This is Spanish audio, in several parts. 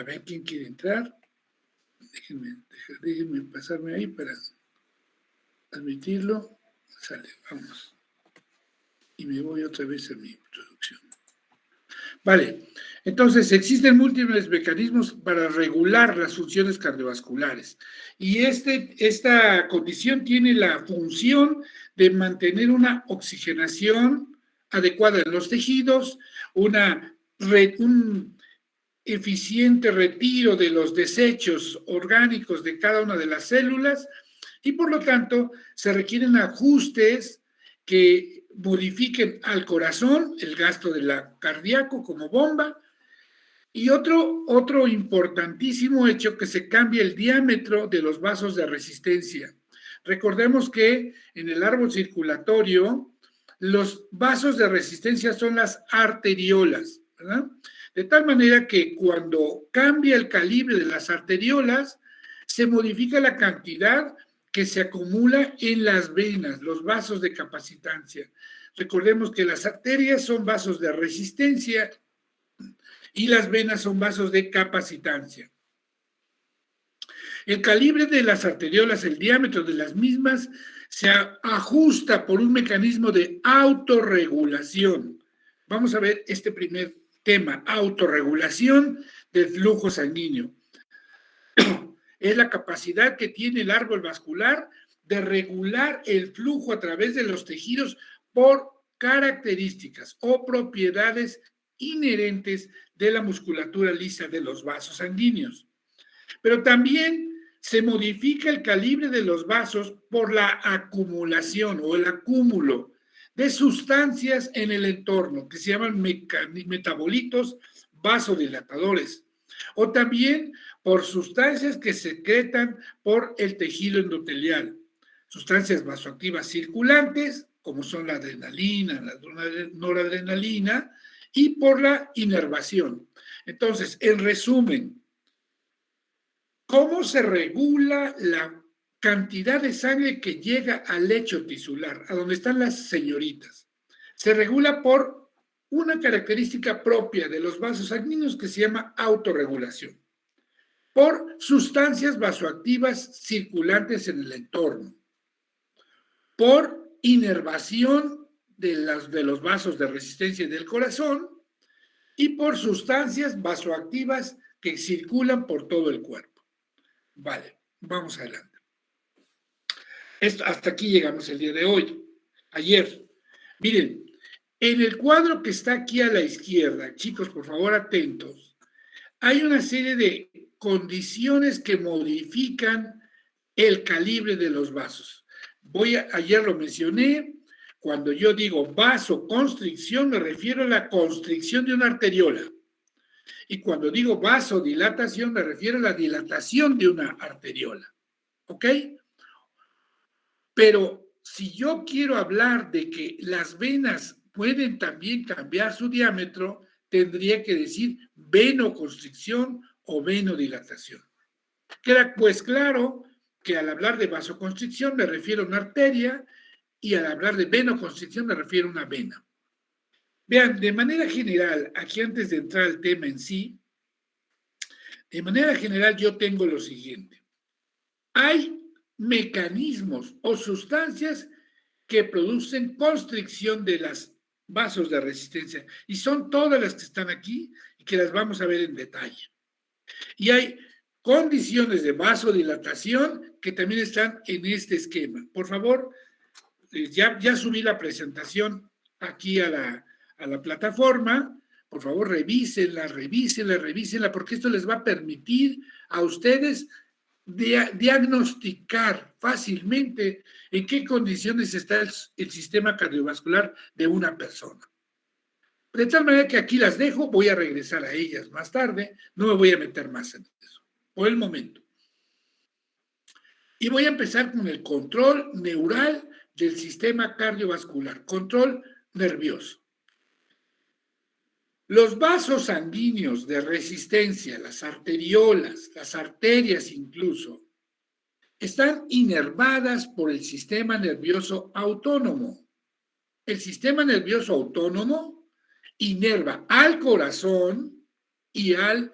A ver quién quiere entrar. Déjenme pasarme ahí para admitirlo. Sale, vamos. Y me voy otra vez a mi introducción. Vale, entonces existen múltiples mecanismos para regular las funciones cardiovasculares y esta condición tiene la función de mantener una oxigenación adecuada en los tejidos, un eficiente retiro de los desechos orgánicos de cada una de las células y por lo tanto se requieren ajustes que modifiquen al corazón, el gasto del cardíaco como bomba, y otro importantísimo hecho, que se cambia el diámetro de los vasos de resistencia. Recordemos que en el árbol circulatorio, los vasos de resistencia son las arteriolas, ¿verdad? De tal manera que cuando cambia el calibre de las arteriolas, se modifica la cantidad que se acumula en las venas, los vasos de capacitancia. Recordemos que las arterias son vasos de resistencia y las venas son vasos de capacitancia. El calibre de las arteriolas, el diámetro de las mismas, se ajusta por un mecanismo de autorregulación. Vamos a ver este primer tema, autorregulación del flujo sanguíneo. Es la capacidad que tiene el árbol vascular de regular el flujo a través de los tejidos por características o propiedades inherentes de la musculatura lisa de los vasos sanguíneos. Pero también se modifica el calibre de los vasos por la acumulación o el acúmulo de sustancias en el entorno que se llaman metabolitos vasodilatadores, o también por sustancias que secretan por el tejido endotelial, sustancias vasoactivas circulantes, como son la adrenalina, la noradrenalina, y por la inervación. Entonces, en resumen, ¿cómo se regula la cantidad de sangre que llega al lecho tisular, a donde están las señoritas? Se regula por una característica propia de los vasos sanguíneos que se llama autorregulación, por sustancias vasoactivas circulantes en el entorno, por inervación de los vasos de resistencia del corazón y por sustancias vasoactivas que circulan por todo el cuerpo. Vale, vamos adelante. Hasta aquí llegamos el día de hoy. Ayer, miren, en el cuadro que está aquí a la izquierda, chicos, por favor, atentos, hay una serie de condiciones que modifican el calibre de los vasos. Ayer lo mencioné, cuando yo digo vasoconstricción me refiero a la constricción de una arteriola. Y cuando digo vasodilatación me refiero a la dilatación de una arteriola. ¿Ok? Pero si yo quiero hablar de que las venas pueden también cambiar su diámetro, tendría que decir venoconstricción o venodilatación. Queda pues claro que al hablar de vasoconstricción me refiero a una arteria y al hablar de venoconstricción me refiero a una vena. Vean, de manera general, aquí antes de entrar al tema en sí, de manera general yo tengo lo siguiente. Hay mecanismos o sustancias que producen constricción de los vasos de resistencia y son todas las que están aquí y que las vamos a ver en detalle. Y hay condiciones de vasodilatación que también están en este esquema. Por favor, ya subí la presentación aquí a la plataforma. Por favor, revísenla, porque esto les va a permitir a ustedes diagnosticar fácilmente en qué condiciones está el sistema cardiovascular de una persona. De tal manera que aquí las dejo, voy a regresar a ellas más tarde, no me voy a meter más en eso, por el momento. Y voy a empezar con el control neural del sistema cardiovascular, control nervioso. Los vasos sanguíneos de resistencia, las arteriolas, las arterias incluso, están inervadas por el sistema nervioso autónomo. El sistema nervioso autónomo inerva al corazón y al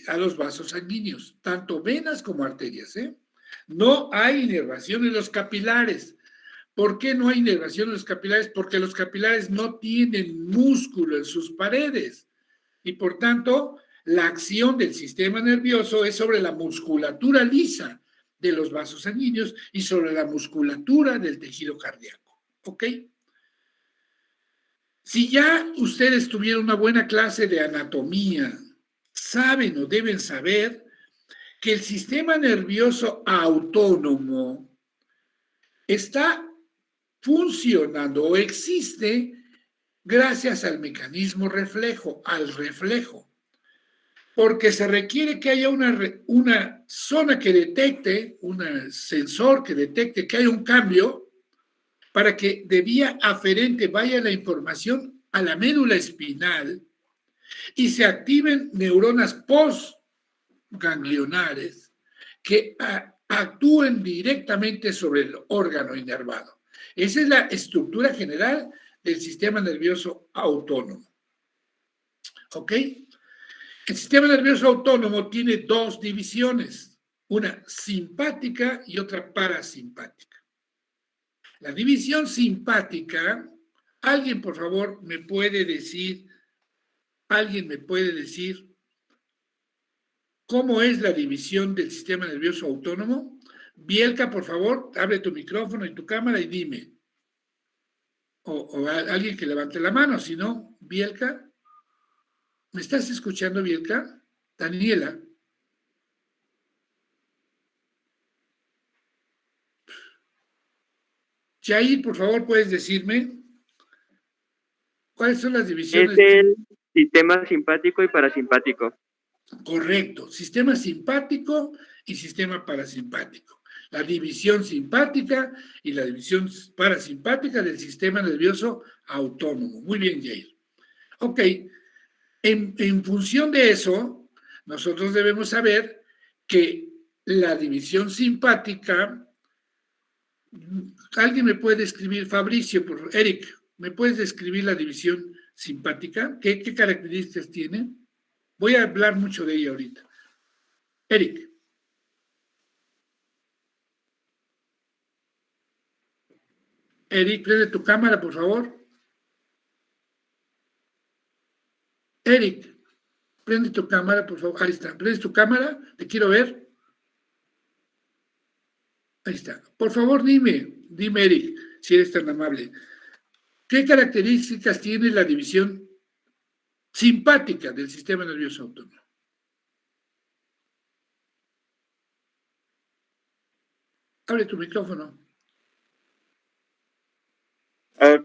a los vasos sanguíneos, tanto venas como arterias. No hay inervación en los capilares. ¿Por qué no hay inervación en los capilares? Porque los capilares no tienen músculo en sus paredes y por tanto la acción del sistema nervioso es sobre la musculatura lisa de los vasos sanguíneos y sobre la musculatura del tejido cardíaco. ¿Ok? Si ya ustedes tuvieron una buena clase de anatomía, saben o deben saber que el sistema nervioso autónomo está funcionando o existe gracias al mecanismo reflejo, al reflejo, porque se requiere que haya una zona que detecte, un sensor que detecte que hay un cambio para que de vía aferente vaya la información a la médula espinal y se activen neuronas postganglionares que actúen directamente sobre el órgano inervado. Esa es la estructura general del sistema nervioso autónomo. ¿Ok? El sistema nervioso autónomo tiene dos divisiones, una simpática y otra parasimpática. La división simpática, alguien por favor me puede decir cómo es la división del sistema nervioso autónomo. Bielka, por favor, abre tu micrófono y tu cámara y dime. O alguien que levante la mano, si no, Bielka. ¿Me estás escuchando, Bielka? Daniela. Jair, por favor, ¿puedes decirme cuáles son las divisiones? Es el sistema simpático y parasimpático. Correcto, sistema simpático y sistema parasimpático. La división simpática y la división parasimpática del sistema nervioso autónomo. Muy bien, Jair. Ok, en función de eso, nosotros debemos saber que la división simpática, ¿alguien me puede describir, Fabricio, Eric, ¿me puedes describir la división simpática? ¿Qué características tiene? Voy a hablar mucho de ella ahorita. Eric. Eric, prende tu cámara, por favor. Eric, prende tu cámara, por favor. Ahí está. Prende tu cámara. Te quiero ver. Ahí está. Por favor, dime, Eric, si eres tan amable. ¿Qué características tiene la división simpática del sistema nervioso autónomo? Abre tu micrófono.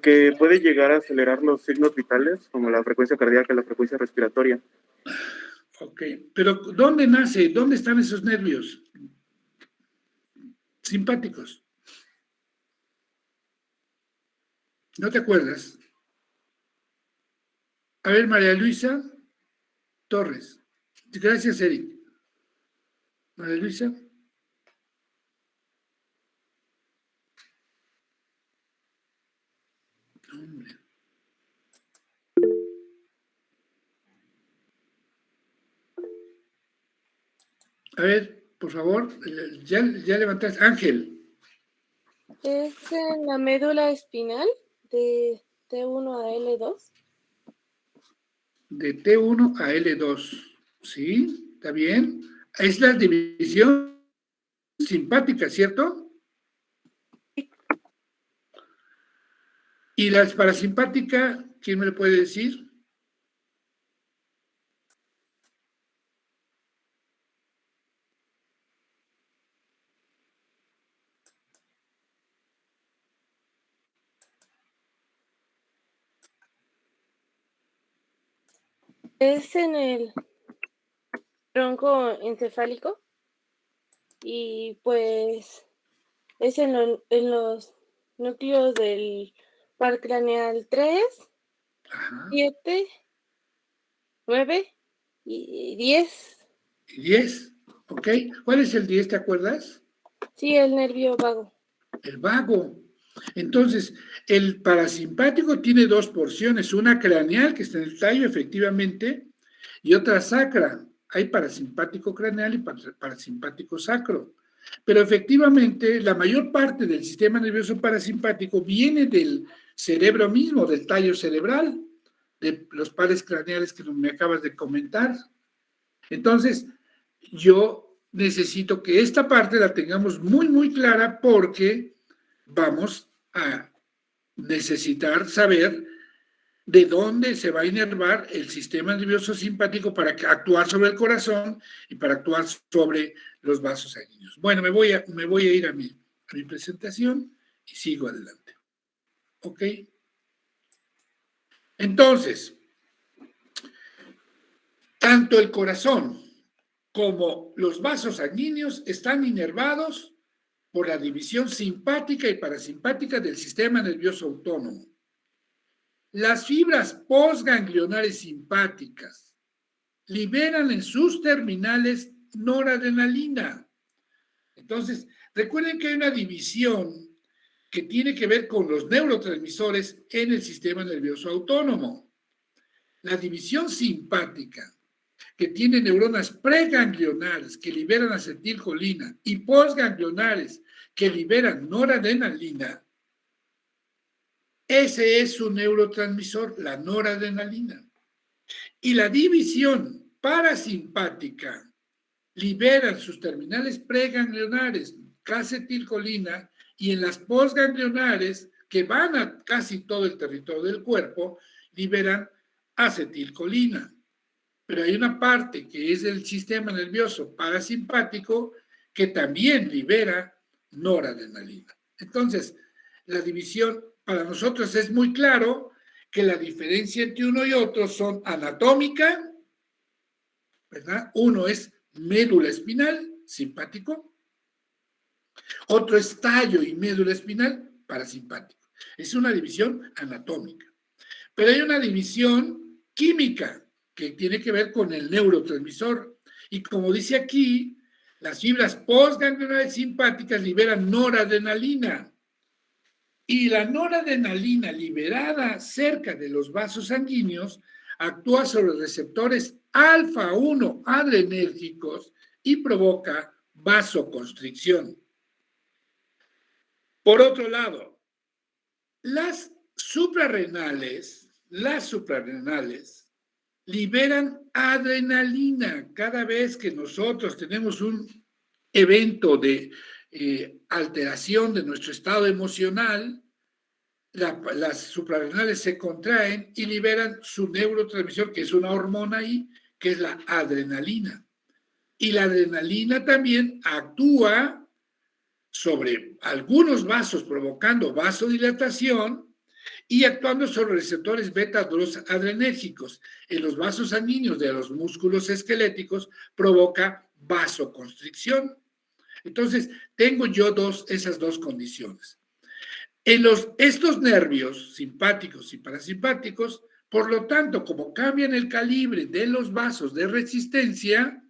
Que puede llegar a acelerar los signos vitales, como la frecuencia cardíaca y la frecuencia respiratoria. Ok, pero ¿dónde nace? ¿Dónde están esos nervios simpáticos? ¿No te acuerdas? A ver, María Luisa Torres. Gracias, Eric. María Luisa. Hombre. A ver, por favor, ya levantaste. Ángel. Es en la médula espinal de T1 a L2. De T1 a L2. ¿Sí? ¿Está bien? Es la división simpática, ¿cierto? ¿Y la parasimpática, quién me lo puede decir? Es en el tronco encefálico y pues es en los núcleos del par craneal 3, Ajá. 7, 9 y 10. 10, ¿ok? ¿Cuál es el 10, te acuerdas? Sí, el nervio vago. El vago. Entonces, el parasimpático tiene dos porciones, una craneal, que está en el tallo, efectivamente, y otra sacra, Hay parasimpático craneal y parasimpático sacro. Pero efectivamente, la mayor parte del sistema nervioso parasimpático viene del cerebro mismo, del tallo cerebral, de los pares craneales que me acabas de comentar. Entonces, yo necesito que esta parte la tengamos muy, muy clara porque vamos a necesitar saber de dónde se va a inervar el sistema nervioso simpático para actuar sobre el corazón y para actuar sobre los vasos sanguíneos. Bueno, me voy a ir a mi presentación y sigo adelante. ¿Ok? Entonces, tanto el corazón como los vasos sanguíneos están inervados por la división simpática y parasimpática del sistema nervioso autónomo. Las fibras postganglionares simpáticas liberan en sus terminales noradrenalina. Entonces, recuerden que hay una división que tiene que ver con los neurotransmisores en el sistema nervioso autónomo. La división simpática, que tiene neuronas preganglionares que liberan acetilcolina y postganglionares que liberan noradrenalina, ese es su neurotransmisor, la noradrenalina. Y la división parasimpática libera en sus terminales preganglionares acetilcolina y en las postganglionares, que van a casi todo el territorio del cuerpo, liberan acetilcolina. Pero hay una parte que es del sistema nervioso parasimpático que también libera noradrenalina. Entonces, la división para nosotros es muy claro que la diferencia entre uno y otro son anatómica, ¿verdad? Uno es médula espinal, simpático. Otro es tallo y médula espinal, parasimpático. Es una división anatómica. Pero hay una división química que tiene que ver con el neurotransmisor. Y como dice aquí, las fibras postganglionares simpáticas liberan noradrenalina. Y la noradrenalina liberada cerca de los vasos sanguíneos actúa sobre receptores alfa-1 adrenérgicos y provoca vasoconstricción. Por otro lado, las suprarrenales liberan adrenalina cada vez que nosotros tenemos un evento de alteración de nuestro estado emocional. Las suprarrenales se contraen y liberan su neurotransmisor, que es una hormona ahí, que es la adrenalina. Y la adrenalina también actúa sobre algunos vasos, provocando vasodilatación y actuando sobre receptores beta-2 adrenérgicos. En los vasos sanguíneos de los músculos esqueléticos provoca vasoconstricción. Entonces, tengo yo esas dos condiciones. En estos nervios simpáticos y parasimpáticos, por lo tanto, como cambian el calibre de los vasos de resistencia,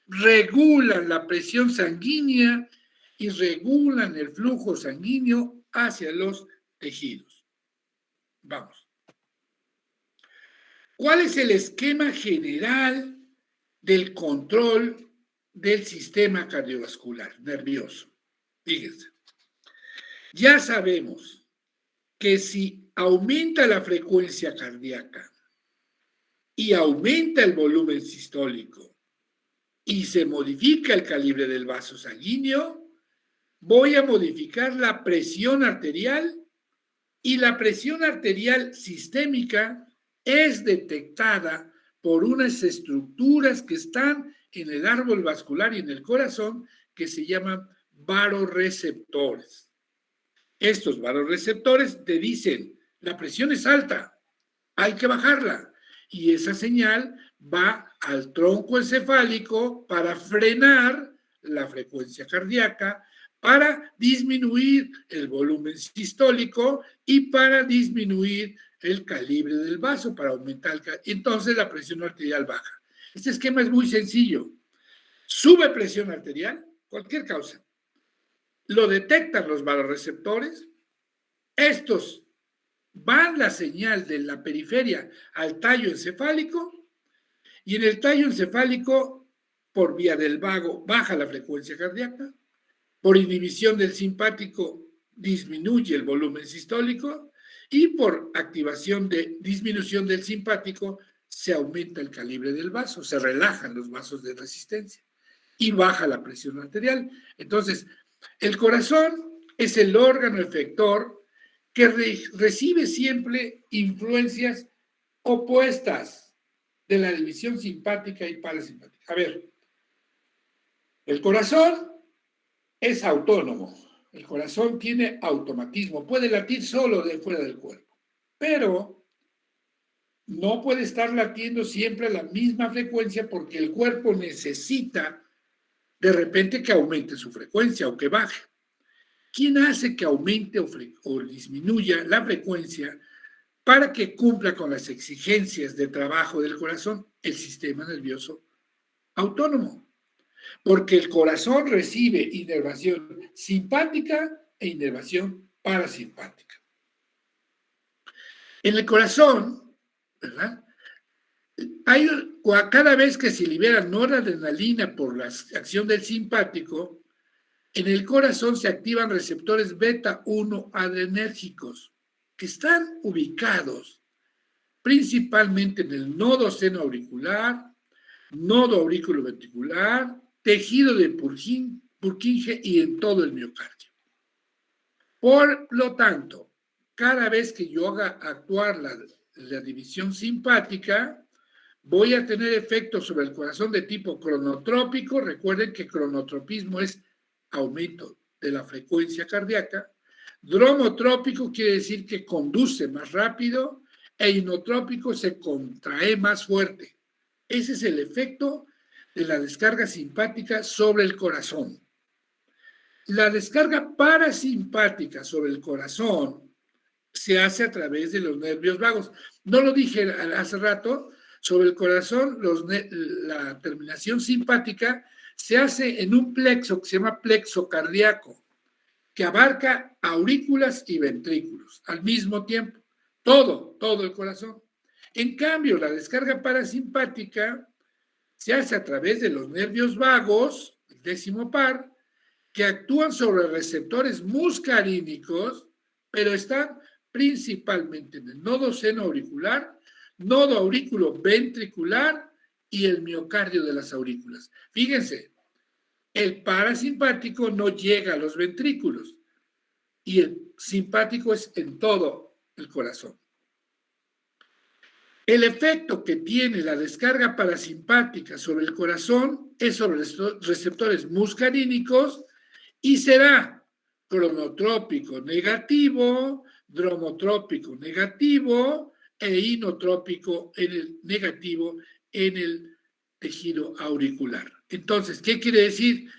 regulan la presión sanguínea y regulan el flujo sanguíneo hacia los tejidos. Vamos. ¿Cuál es el esquema general del control del sistema cardiovascular nervioso? Fíjense. Ya sabemos que si aumenta la frecuencia cardíaca y aumenta el volumen sistólico y se modifica el calibre del vaso sanguíneo, voy a modificar la presión arterial, y la presión arterial sistémica es detectada por unas estructuras que están en el árbol vascular y en el corazón que se llaman vasoreceptores. Estos vasoreceptores te dicen, la presión es alta, hay que bajarla. Y esa señal va al tronco encefálico para frenar la frecuencia cardíaca, para disminuir el volumen sistólico y para disminuir el calibre del vaso, para aumentar entonces la presión arterial baja. Este esquema es muy sencillo. Sube presión arterial, cualquier causa. Lo detectan los vasoreceptores. Estos van la señal de la periferia al tallo encefálico Y en el tallo encefálico, por vía del vago, baja la frecuencia cardíaca, por inhibición del simpático, disminuye el volumen sistólico, y por activación de disminución del simpático, se aumenta el calibre del vaso, se relajan los vasos de resistencia y baja la presión arterial. Entonces, el corazón es el órgano efector que recibe siempre influencias opuestas de la división simpática y parasimpática. A ver, el corazón es autónomo, el corazón tiene automatismo, puede latir solo de fuera del cuerpo, pero no puede estar latiendo siempre a la misma frecuencia porque el cuerpo necesita de repente que aumente su frecuencia o que baje. ¿Quién hace que aumente o disminuya la frecuencia para que cumpla con las exigencias de trabajo del corazón? El sistema nervioso autónomo. Porque el corazón recibe inervación simpática e inervación parasimpática. En el corazón, ¿verdad? Cada vez que se libera noradrenalina por la acción del simpático, en el corazón se activan receptores beta-1 adrenérgicos que están ubicados principalmente en el nodo senoauricular, nodo aurículo-ventricular, tejido de Purkinje y en todo el miocardio. Por lo tanto, cada vez que yo haga actuar la división simpática, voy a tener efectos sobre el corazón de tipo cronotrópico. Recuerden que cronotropismo es aumento de la frecuencia cardíaca. Dromotrópico quiere decir que conduce más rápido, e inotrópico se contrae más fuerte. Ese es el efecto de la descarga simpática sobre el corazón. La descarga parasimpática sobre el corazón se hace a través de los nervios vagos. No lo dije hace rato, sobre el corazón la terminación simpática se hace en un plexo que se llama plexo cardíaco, que abarca aurículas y ventrículos al mismo tiempo, todo el corazón. En cambio, la descarga parasimpática se hace a través de los nervios vagos, el décimo par, que actúan sobre receptores muscarínicos, pero están principalmente en el nodo senoauricular, nodo aurículo ventricular y el miocardio de las aurículas. Fíjense, el parasimpático no llega a los ventrículos y el simpático es en todo el corazón. El efecto que tiene la descarga parasimpática sobre el corazón es sobre receptores muscarínicos y será cronotrópico negativo, dromotrópico negativo e inotrópico negativo en el tejido auricular. Entonces, ¿qué quiere decir?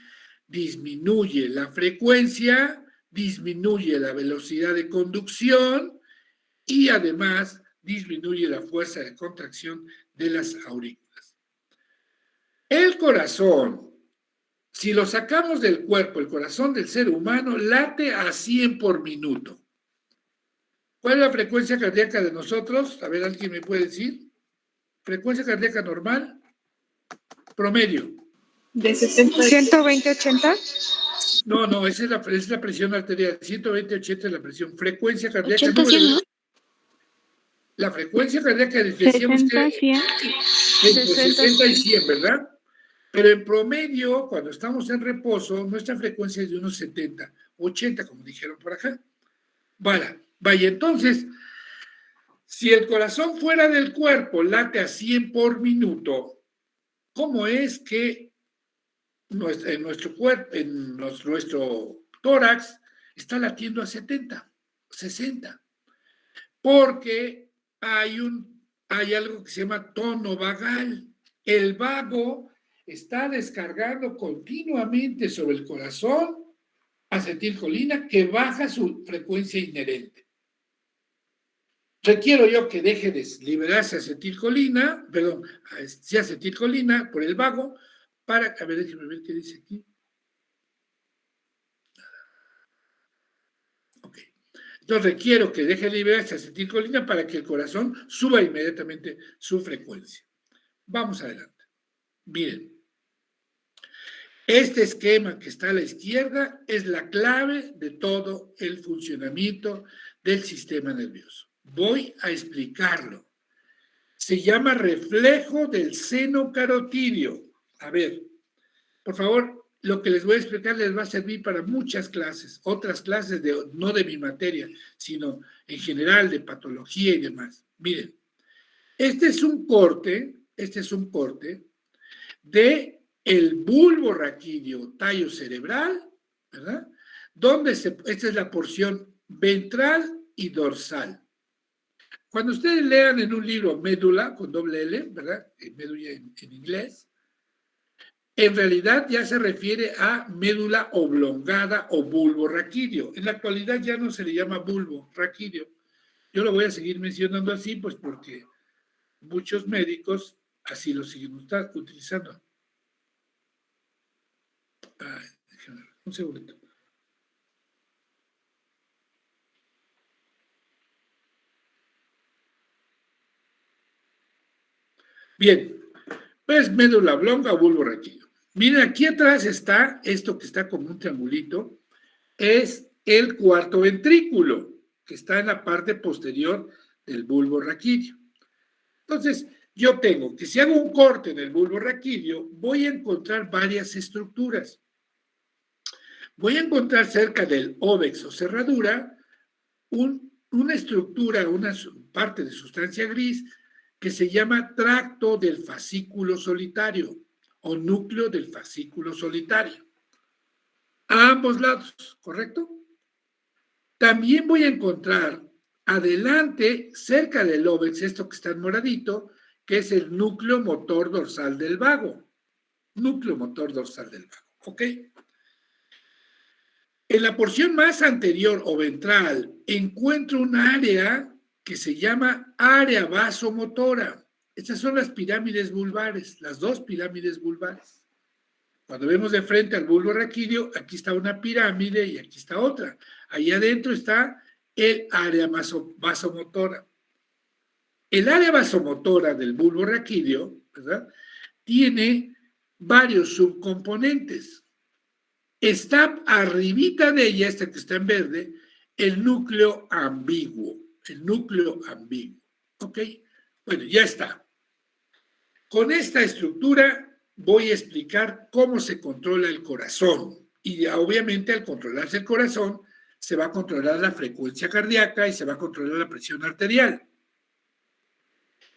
Disminuye la frecuencia, disminuye la velocidad de conducción y además disminuye la fuerza de contracción de las aurículas. El corazón, si lo sacamos del cuerpo, el corazón del ser humano late a 100 por minuto. ¿Cuál es la frecuencia cardíaca de nosotros? A ver, ¿alguien me puede decir? ¿Frecuencia cardíaca normal? Promedio. ¿De 120-80? No, esa es la presión arterial. 120-80 es la presión. Frecuencia cardíaca 80, número 100, ¿no? La frecuencia cardíaca decíamos 70, que 100. entre 60 y 100, ¿verdad? Pero en promedio, cuando estamos en reposo, nuestra frecuencia es de unos 70, 80, como dijeron por acá. Vaya, entonces, si el corazón fuera del cuerpo late a 100 por minuto, ¿cómo es que en nuestro cuerpo, en nuestro tórax, está latiendo a 70, 60? Porque hay algo que se llama tono vagal. El vago está descargando continuamente sobre el corazón acetilcolina que baja su frecuencia inherente. Requiero yo que deje de liberarse acetilcolina por el vago para, a ver, déjenme ver qué dice aquí. Ok. Entonces requiero que deje de liberarse acetilcolina para que el corazón suba inmediatamente su frecuencia. Vamos adelante. Miren, este esquema que está a la izquierda es la clave de todo el funcionamiento del sistema nervioso. Voy a explicarlo. Se llama reflejo del seno carotidio. A ver, por favor, lo que les voy a explicar les va a servir para muchas clases, otras clases no de mi materia, sino en general de patología y demás. Miren, este es un corte de el bulbo raquídeo tallo cerebral, ¿verdad? Esta es la porción ventral y dorsal. Cuando ustedes lean en un libro médula, con doble L, ¿verdad? Médula en inglés, en realidad ya se refiere a médula oblongada o bulbo raquídeo. En la actualidad ya no se le llama bulbo raquídeo. Yo lo voy a seguir mencionando así, pues porque muchos médicos así lo siguen utilizando. Ay, déjame ver, un segundito. Bien, pues médula oblonga o bulbo raquídeo. Miren, aquí atrás está esto que está como un triangulito, es el cuarto ventrículo, que está en la parte posterior del bulbo raquídeo. Entonces, yo tengo que si hago un corte en el bulbo raquídeo, voy a encontrar varias estructuras. Voy a encontrar cerca del óvex o cerradura una estructura, una parte de sustancia gris que se llama tracto del fascículo solitario o núcleo del fascículo solitario. A ambos lados, ¿correcto? También voy a encontrar adelante, cerca del óvex, esto que está en moradito, que es el núcleo motor dorsal del vago. Núcleo motor dorsal del vago, ¿ok? En la porción más anterior o ventral encuentro un área que se llama área vasomotora. Estas son las pirámides vulvares, las dos pirámides vulvares. Cuando vemos de frente al bulbo raquídeo, aquí está una pirámide y aquí está otra. Ahí adentro está el área vasomotora. El área vasomotora del bulbo raquídeo, ¿verdad?, tiene varios subcomponentes. Está arribita de ella, esta que está en verde, el núcleo ambiguo. El núcleo ambiguo. ¿Ok? Bueno, ya está. Con esta estructura voy a explicar cómo se controla el corazón. Y obviamente al controlarse el corazón, se va a controlar la frecuencia cardíaca y se va a controlar la presión arterial.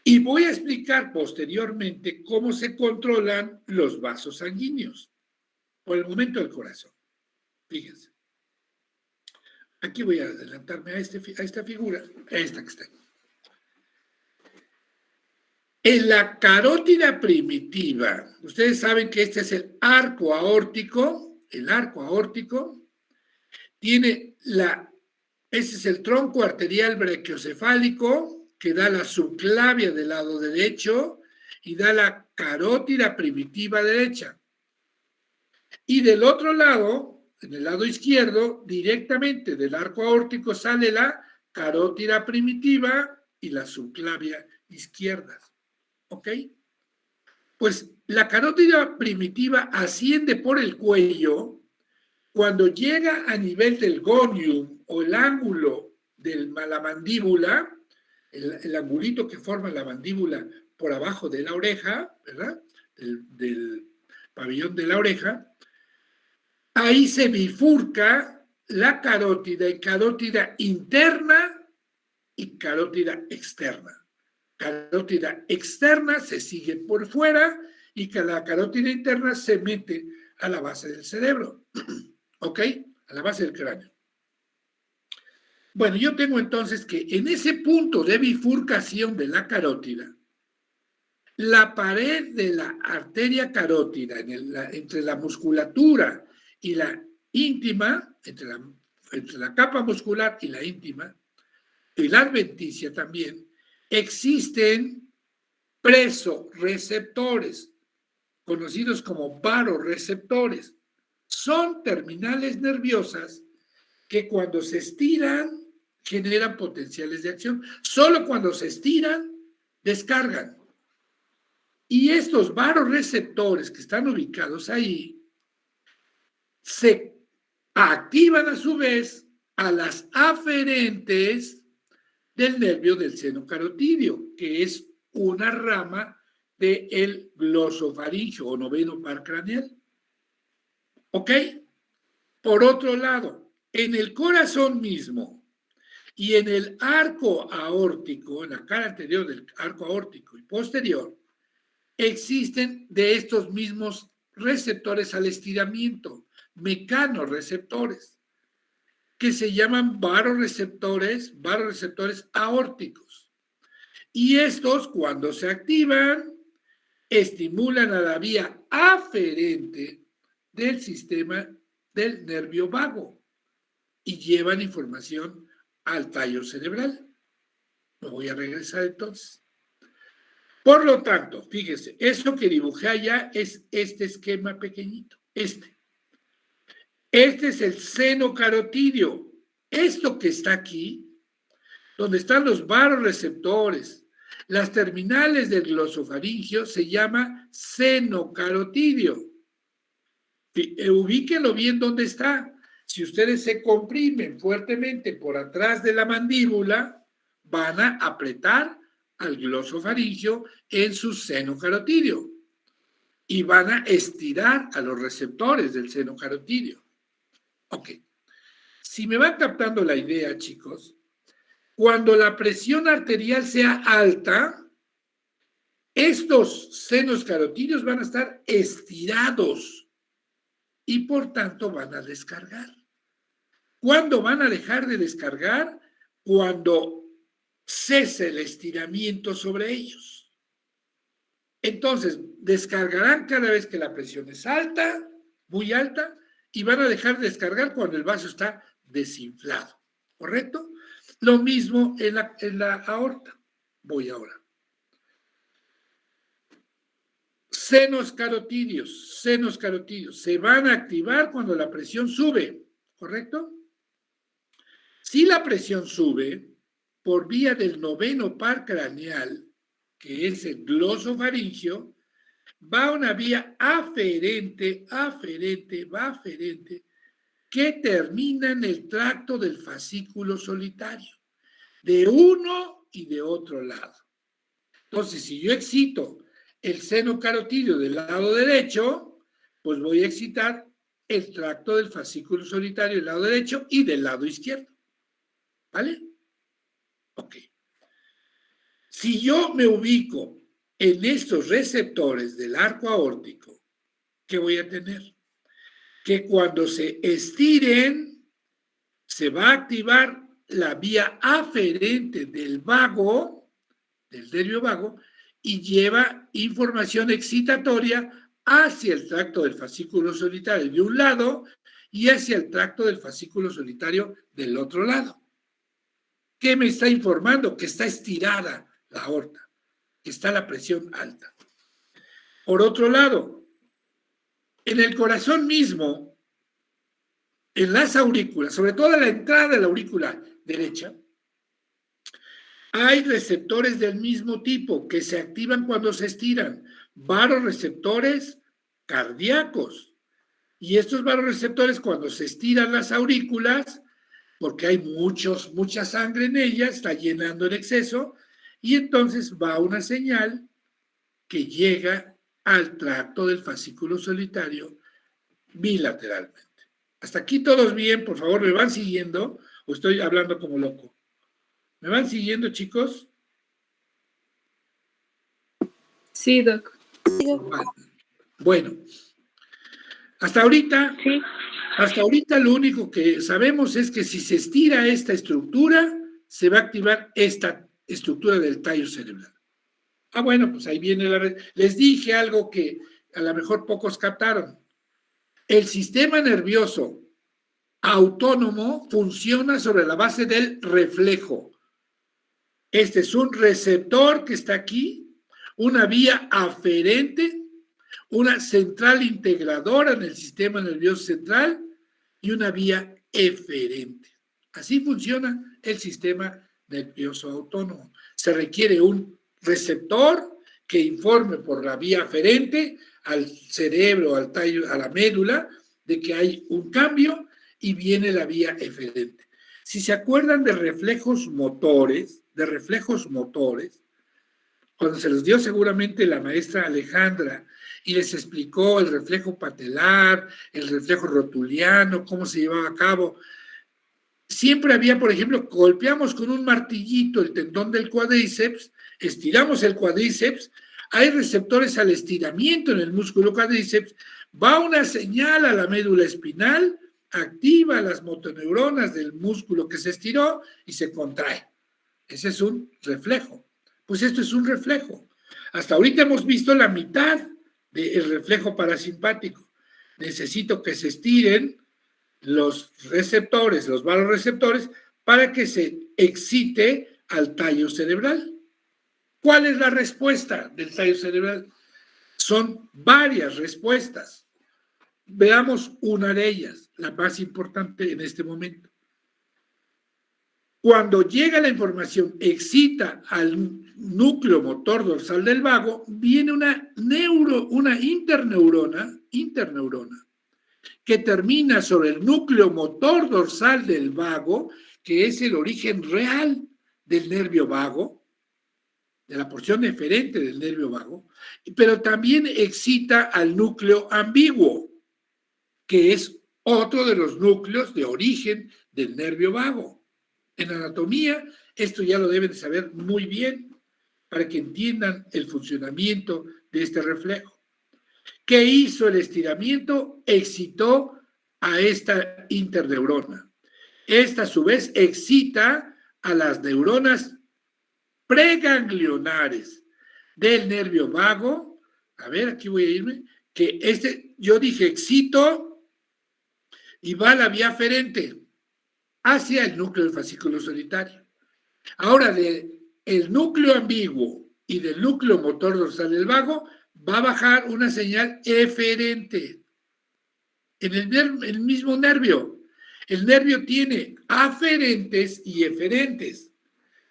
Y voy a explicar posteriormente cómo se controlan los vasos sanguíneos por el momento del corazón. Fíjense. Aquí voy a adelantarme a esta figura, a esta que está aquí. En la carótida primitiva, ustedes saben que este es el arco aórtico tiene ese es el tronco arterial brachiocefálico que da la subclavia del lado derecho y da la carótida primitiva derecha. Y del otro lado, en el lado izquierdo, directamente del arco aórtico sale la carótida primitiva y la subclavia izquierda. ¿Ok? Pues la carótida primitiva asciende por el cuello cuando llega a nivel del gonium o el ángulo de la mandíbula, el angulito que forma la mandíbula por abajo de la oreja, ¿verdad? Del pabellón de la oreja. Ahí se bifurca la carótida y carótida interna y carótida externa. Carótida externa se sigue por fuera y que la carótida interna se mete a la base del cerebro, ¿ok? A la base del cráneo. Bueno, yo tengo entonces que en ese punto de bifurcación de la carótida, la pared de la arteria carótida entre la musculatura y la íntima, entre la capa muscular y la íntima, y la adventicia también, existen presorreceptores, conocidos como varoreceptores. Son terminales nerviosas que cuando se estiran generan potenciales de acción. Solo cuando se estiran, descargan. Y estos varoreceptores que están ubicados ahí se activan a su vez a las aferentes del nervio del seno carotídeo, que es una rama del glosofaringio o noveno par craneal. ¿Ok? Por otro lado, en el corazón mismo y en el arco aórtico, en la cara anterior del arco aórtico y posterior, existen de estos mismos receptores al estiramiento, mecanorreceptores, que se llaman varoreceptores aórticos. Y estos, cuando se activan, estimulan a la vía aferente del sistema del nervio vago y llevan información al tallo cerebral. Me voy a regresar entonces. Por lo tanto, fíjese, esto que dibujé allá es este esquema pequeñito, este. Este es el seno carotídeo. Esto que está aquí, donde están los varoreceptores, las terminales del glosofaringio, se llama seno carotídeo. Ubíquenlo bien donde está. Si ustedes se comprimen fuertemente por atrás de la mandíbula, van a apretar al glosofaringio en su seno carotídeo y van a estirar a los receptores del seno carotídeo. Ok. Si me van captando la idea, chicos, cuando la presión arterial sea alta, estos senos carotídeos van a estar estirados y por tanto van a descargar. ¿Cuándo van a dejar de descargar? Cuando cese el estiramiento sobre ellos. Entonces, descargarán cada vez que la presión es alta, muy alta, y van a dejar de descargar cuando el vaso está desinflado. ¿Correcto? Lo mismo en la aorta. Voy ahora. Senos carotídeos se van a activar cuando la presión sube. ¿Correcto? Si la presión sube por vía del noveno par craneal, que es el glosofaringio, va una vía aferente, que termina en el tracto del fascículo solitario, de uno y de otro lado. Entonces, si yo excito el seno carotídeo del lado derecho, pues voy a excitar el tracto del fascículo solitario del lado derecho y del lado izquierdo. ¿Vale? Ok. Si yo me ubico en estos receptores del arco aórtico, ¿qué voy a tener? Que cuando se estiren, se va a activar la vía aferente del vago, del nervio vago, y lleva información excitatoria hacia el tracto del fascículo solitario de un lado y hacia el tracto del fascículo solitario del otro lado. ¿Qué me está informando? Que está estirada la aorta, que está la presión alta. Por otro lado, en el corazón mismo, en las aurículas, sobre todo en la entrada de la aurícula derecha, hay receptores del mismo tipo que se activan cuando se estiran, varoreceptores cardíacos. Y estos varoreceptores, cuando se estiran las aurículas, porque hay mucha sangre en ellas, está llenando en exceso, y entonces va una señal que llega al tracto del fascículo solitario bilateralmente. Hasta aquí todos bien, por favor, ¿me van siguiendo o estoy hablando como loco? ¿Me van siguiendo, chicos? Sí, Doc. Bueno, hasta ahorita, Sí. hasta ahorita lo único que sabemos es que si se estira esta estructura, se va a activar esta estructura del tallo cerebral. Ah, bueno, pues ahí viene la... Les dije algo que a lo mejor pocos captaron. El sistema nervioso autónomo funciona sobre la base del reflejo. Este es un receptor que está aquí, una vía aferente, una central integradora en el sistema nervioso central y una vía eferente. Así funciona el sistema nervioso autónomo. Se requiere un receptor que informe por la vía aferente al cerebro, al tallo, a la médula, de que hay un cambio y viene la vía eferente. Si se acuerdan de reflejos motores, cuando se los dio seguramente la maestra Alejandra y les explicó el reflejo patelar, el reflejo rotuliano, cómo se llevaba a cabo, siempre había, por ejemplo, golpeamos con un martillito el tendón del cuádriceps, estiramos el cuádriceps, hay receptores al estiramiento en el músculo cuádriceps, va una señal a la médula espinal, activa las motoneuronas del músculo que se estiró y se contrae. Ese es un reflejo. Pues esto es un reflejo. Hasta ahorita hemos visto la mitad del reflejo parasimpático. Necesito que se estiren los receptores, los vasoreceptores, para que se excite al tallo cerebral. ¿Cuál es la respuesta del tallo cerebral? Son varias respuestas. Veamos una de ellas, la más importante en este momento. Cuando llega la información, excita al núcleo motor dorsal del vago, viene una interneurona, que termina sobre el núcleo motor dorsal del vago, que es el origen real del nervio vago, de la porción eferente del nervio vago, pero también excita al núcleo ambiguo, que es otro de los núcleos de origen del nervio vago. En anatomía, esto ya lo deben saber muy bien para que entiendan el funcionamiento de este reflejo. ¿Qué hizo el estiramiento? Excitó a esta interneurona. Esta, a su vez, excita a las neuronas preganglionares del nervio vago. A ver, aquí voy a irme. Que yo dije excito y va a la vía aferente hacia el núcleo del fascículo solitario. Ahora, del núcleo ambiguo y del núcleo motor dorsal del vago, va a bajar una señal eferente en el mismo nervio. El nervio tiene aferentes y eferentes.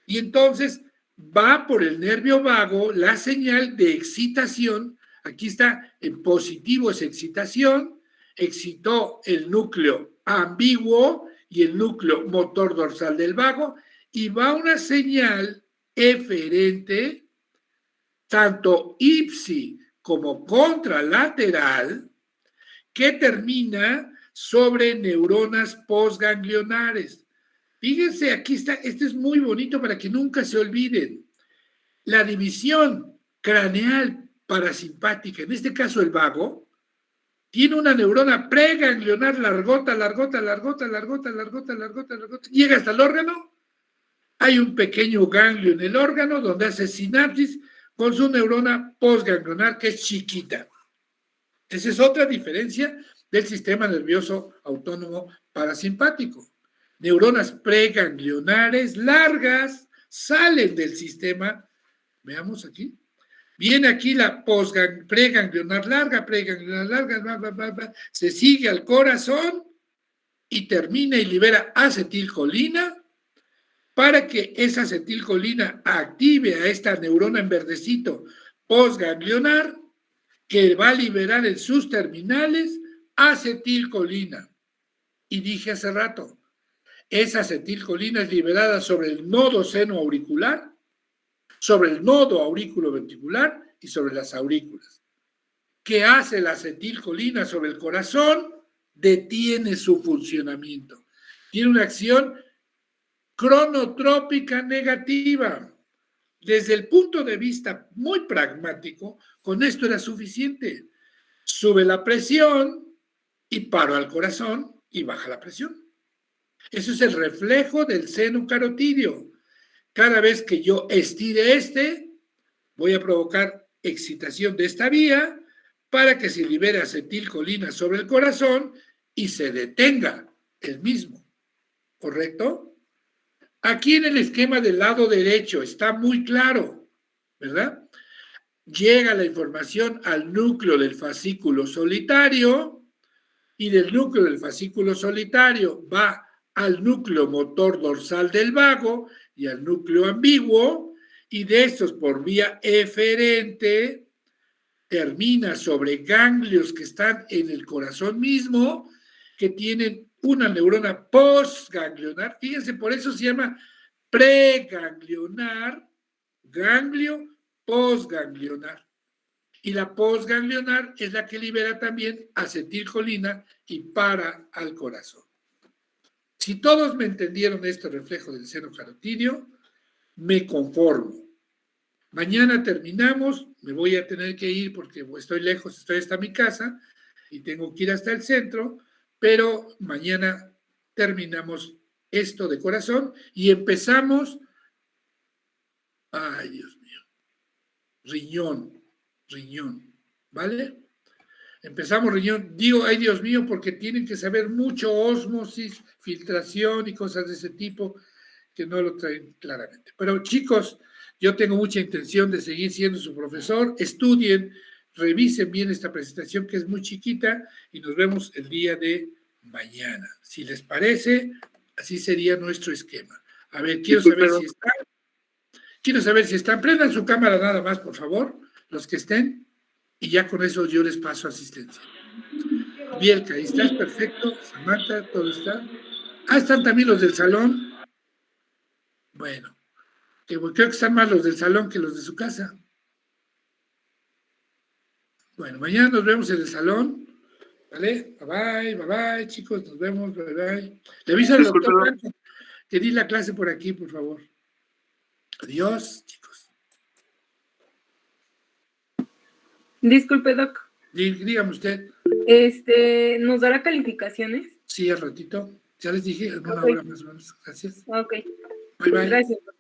Y entonces va por el nervio vago la señal de excitación. Aquí está en positivo, es excitación. Excitó el núcleo ambiguo y el núcleo motor dorsal del vago, y va una señal eferente, tanto ipsi como contralateral, que termina sobre neuronas postganglionares. Fíjense, aquí está, este es muy bonito para que nunca se olviden. La división craneal parasimpática, en este caso el vago, tiene una neurona preganglionar largota, llega hasta el órgano, hay un pequeño ganglio en el órgano donde hace sinapsis con su neurona postganglionar que es chiquita. Esa es otra diferencia del sistema nervioso autónomo parasimpático. Neuronas preganglionares largas salen del sistema, veamos aquí, viene aquí la preganglionar larga, se sigue al corazón y termina y libera acetilcolina para que esa acetilcolina active a esta neurona en verdecito postganglionar que va a liberar en sus terminales acetilcolina. Y dije hace rato, esa acetilcolina es liberada sobre el nodo seno auricular, sobre el nodo aurículo-ventricular y sobre las aurículas. ¿Qué hace la acetilcolina sobre el corazón? Detiene su funcionamiento. Tiene una acción cronotrópica negativa. Desde el punto de vista muy pragmático, con esto era suficiente. Sube la presión y paro al corazón y baja la presión. Eso es el reflejo del seno carotídeo. Cada vez que yo estire voy a provocar excitación de esta vía para que se libere acetilcolina sobre el corazón y se detenga el mismo. ¿Correcto? Aquí en el esquema del lado derecho está muy claro, ¿verdad? Llega la información al núcleo del fascículo solitario y del núcleo del fascículo solitario va al núcleo motor dorsal del vago y al núcleo ambiguo, y de estos por vía eferente termina sobre ganglios que están en el corazón mismo, que tienen una neurona postganglionar. Fíjense, por eso se llama preganglionar, ganglio postganglionar. Y la postganglionar es la que libera también acetilcolina y para al corazón. Si todos me entendieron este reflejo del seno carotídeo, me conformo. Mañana terminamos, me voy a tener que ir porque estoy lejos, estoy hasta mi casa y tengo que ir hasta el centro, pero mañana terminamos esto de corazón y empezamos, ay Dios mío, riñón, ¿vale? Empezamos riñón, digo, ay Dios mío, porque tienen que saber mucho ósmosis, filtración y cosas de ese tipo que no lo traen claramente. Pero chicos, yo tengo mucha intención de seguir siendo su profesor, estudien, revisen bien esta presentación que es muy chiquita y nos vemos el día de mañana. Si les parece, así sería nuestro esquema. A ver, quiero saber si están, prendan su cámara nada más, por favor, los que estén, y ya con eso yo les paso asistencia. Bielka, ahí estás, perfecto. Samantha, todo está. Ah, están también los del salón. Bueno, creo que están más los del salón que los de su casa. Bueno, mañana nos vemos en el salón. ¿Vale? Bye bye, chicos, nos vemos, bye. Le avisa al doctor Blanco que di la clase por aquí, por favor. Adiós, chicos. Disculpe, Doc. Dígame usted. ¿Nos dará calificaciones? Sí, al ratito. Ya les dije, en una Ok. hora más o menos. Gracias. Ok. Bye. Gracias, Doc.